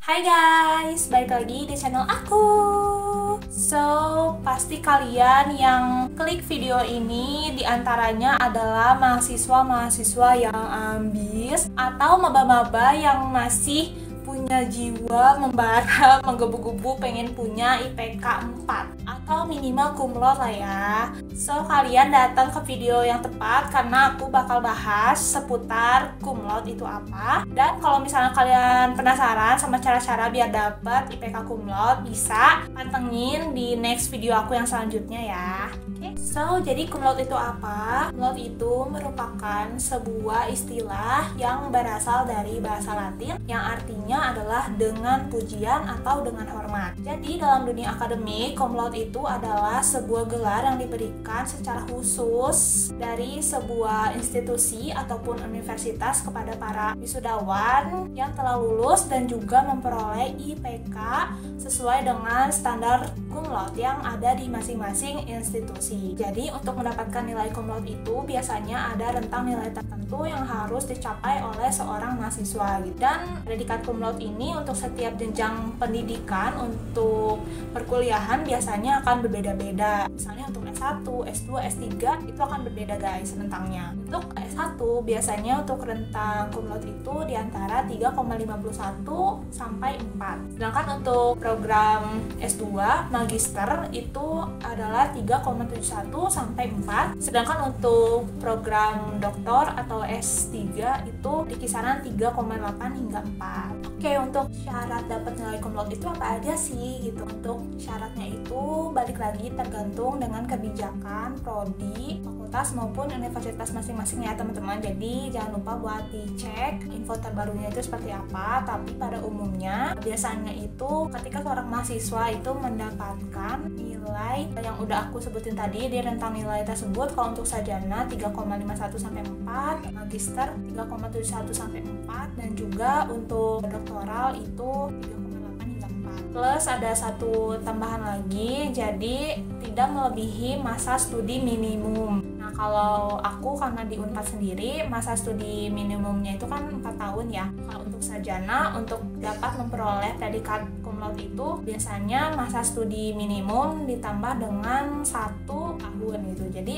Hai guys, balik lagi di channel aku. So, pasti kalian yang klik video ini diantaranya adalah mahasiswa-mahasiswa yang ambis atau maba-maba yang masih punya jiwa membara, menggebu-gebu pengen punya IPK 4 atau minimal cum laude lah ya. So, kalian datang ke video yang tepat karena aku bakal bahas seputar cum laude itu apa. Dan kalau misalnya kalian penasaran sama cara-cara biar dapat IPK cum laude, bisa pantengin di next video aku yang selanjutnya ya. So, jadi cum laude itu apa? Cum laude itu merupakan sebuah istilah yang berasal dari bahasa Latin yang artinya adalah dengan pujian atau dengan hormat. Jadi, dalam dunia akademik, cum laude itu adalah sebuah gelar yang diberikan secara khusus dari sebuah institusi ataupun universitas kepada para wisudawan yang telah lulus dan juga memperoleh IPK sesuai dengan standar cum laude yang ada di masing-masing institusi. Jadi untuk mendapatkan nilai cum laude itu biasanya ada rentang nilai tertentu yang harus dicapai oleh seorang mahasiswa. Dan predikat cum laude ini untuk setiap jenjang pendidikan untuk perkuliahan biasanya akan berbeda-beda. Misalnya untuk S1, S2, S3 itu akan berbeda guys rentangnya. Untuk S1 biasanya untuk rentang cum laude itu di antara 3,51 sampai 4. Sedangkan untuk program S2 magister itu adalah 3,71 sampai 4. Sedangkan untuk program doktor atau S3 itu di kisaran 3,8 hingga 4. Oke, untuk syarat dapat nilai cum laude itu apa aja sih gitu. Untuk syaratnya itu balik lagi tergantung dengan kebijakan prodi, fakultas maupun universitas masing-masing ya teman-teman. Jadi jangan lupa buat dicek info terbarunya itu seperti apa. Tapi pada umumnya biasanya itu ketika seorang mahasiswa itu mendapatkan nilai yang udah aku sebutin tadi di rentang nilai tersebut, kalau untuk sarjana 3,51 sampai 4, magister 3,71 sampai 4, dan juga untuk doktoral itu 3,8 hingga 4. Plus ada satu tambahan lagi, jadi tidak melebihi masa studi minimum. Nah, kalau aku karena di Unpad sendiri, masa studi minimumnya itu kan 4 tahun ya. Kalau untuk sarjana, untuk dapat memperoleh predikat cum laude itu biasanya masa studi minimum ditambah dengan 1 tahun gitu. Jadi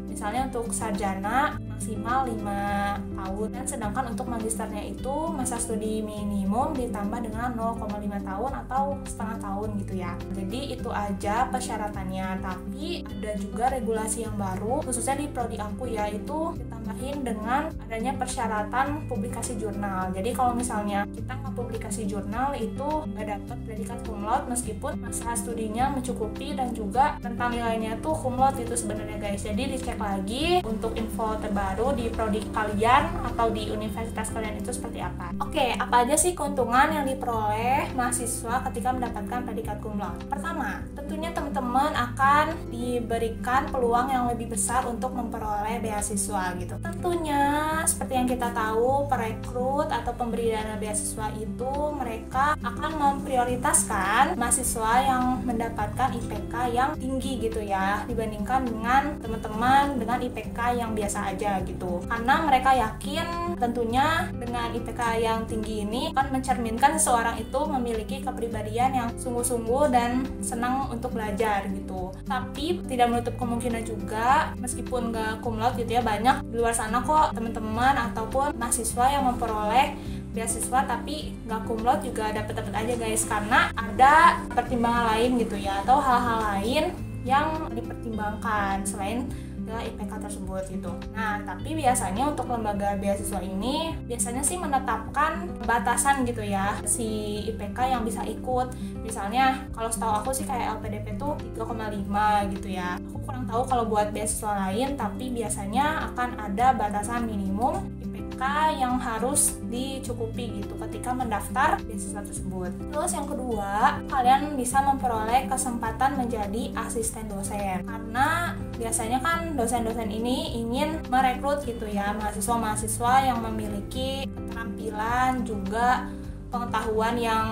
misalnya untuk sarjana maksimal 5 tahun, dan sedangkan untuk magisternya itu masa studi minimum ditambah dengan 0,5 tahun atau setengah tahun gitu ya. Jadi itu aja persyaratannya. Tapi ada juga regulasi yang baru khususnya di prodi aku, yaitu ditambahin dengan adanya persyaratan publikasi jurnal. Jadi kalau misalnya kita nggak publikasi jurnal itu nggak dapat predikat cum laude meskipun masa studinya mencukupi dan juga tentang nilainya tuh cum laude itu sebenarnya guys. Jadi dicek lagi untuk info terbaru di prodi kalian atau di universitas kalian itu seperti apa. Oke, apa aja sih keuntungan yang diperoleh mahasiswa ketika mendapatkan predikat cum laude? Pertama, tentunya teman-teman akan diberikan peluang yang lebih besar untuk memperoleh beasiswa gitu. Tentunya seperti yang kita tahu, perekrut atau pemberi dana beasiswa itu mereka akan memprioritaskan mahasiswa yang mendapatkan IPK yang tinggi gitu ya, dibandingkan dengan teman-teman dengan IPK yang biasa aja gitu. Karena mereka yakin tentunya dengan IPK yang tinggi ini akan mencerminkan seseorang itu memiliki kepribadian yang sungguh-sungguh dan senang untuk belajar gitu. Tapi tidak menutup kemungkinan juga meskipun gak cum laude gitu ya, banyak di luar sana kok teman-teman ataupun mahasiswa yang memperoleh beasiswa tapi gak cum laude juga dapat aja guys, karena ada pertimbangan lain gitu ya, atau hal-hal lain yang dipertimbangkan selain IPK tersebut gitu. Nah, tapi biasanya untuk lembaga beasiswa ini biasanya sih menetapkan batasan gitu ya si IPK yang bisa ikut. Misalnya kalau setahu aku sih kayak LPDP tuh 3,5 gitu ya. Aku kurang tahu kalau buat beasiswa lain, tapi biasanya akan ada batasan minimum IPK yang harus dicukupi gitu ketika mendaftar beasiswa tersebut. Terus yang kedua, kalian bisa memperoleh kesempatan menjadi asisten dosen. Karena biasanya kan dosen-dosen ini ingin merekrut gitu ya mahasiswa-mahasiswa yang memiliki keterampilan juga pengetahuan yang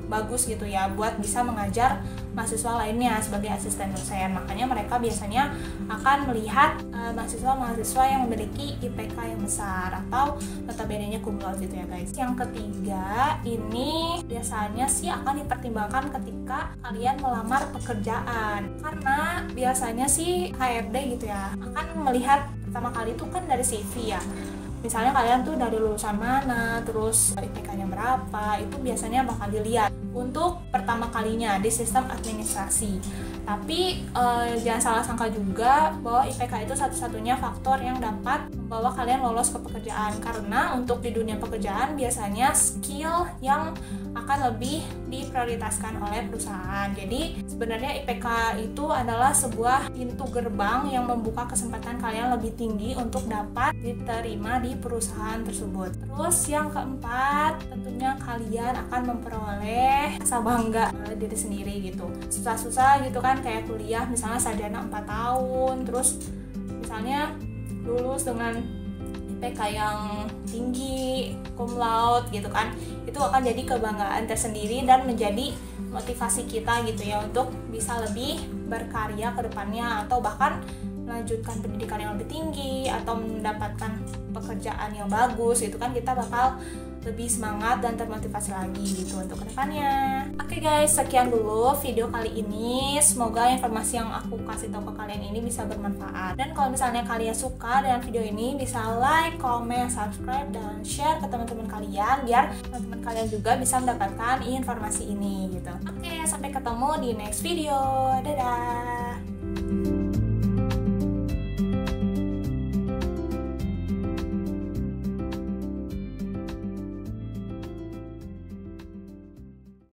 bagus gitu ya buat bisa mengajar mahasiswa lainnya sebagai asisten dosen. Makanya mereka biasanya akan melihat mahasiswa-mahasiswa yang memiliki IPK yang besar atau notabene-nya cum laude gitu ya guys. Yang ketiga, ini biasanya sih akan dipertimbangkan ketika kalian melamar pekerjaan, karena biasanya sih HRD gitu ya akan melihat pertama kali itu kan dari CV ya. Misalnya kalian tuh dari lulusan mana, terus IPK-nya berapa, itu biasanya bakal dilihat untuk pertama kalinya di sistem administrasi. Tapi jangan salah sangka juga bahwa IPK itu satu-satunya faktor yang dapat membawa kalian lolos ke pekerjaan, karena untuk di dunia pekerjaan biasanya skill yang akan lebih diprioritaskan oleh perusahaan. Jadi sebenarnya IPK itu adalah sebuah pintu gerbang yang membuka kesempatan kalian lebih tinggi untuk dapat diterima di perusahaan tersebut. Terus yang keempat, tentunya kalian akan memperoleh rasa bangga oleh diri sendiri gitu. Susah-susah gitu kan, kayak kuliah misalnya sarjana 4 tahun, terus misalnya lulus dengan IPK yang tinggi, cum laude gitu kan, itu akan jadi kebanggaan tersendiri dan menjadi motivasi kita gitu ya untuk bisa lebih berkarya ke depannya, atau bahkan melanjutkan pendidikan yang lebih tinggi atau mendapatkan pekerjaan yang bagus gitu kan, kita bakal lebih semangat dan termotivasi lagi gitu untuk kedepannya. Oke guys, sekian dulu video kali ini. Semoga informasi yang aku kasih tahu ke kalian ini bisa bermanfaat. Dan kalau misalnya kalian suka dengan video ini, bisa like, comment, subscribe, dan share ke teman-teman kalian biar teman-teman kalian juga bisa mendapatkan informasi ini gitu. Oke, sampai ketemu di next video. Dadah.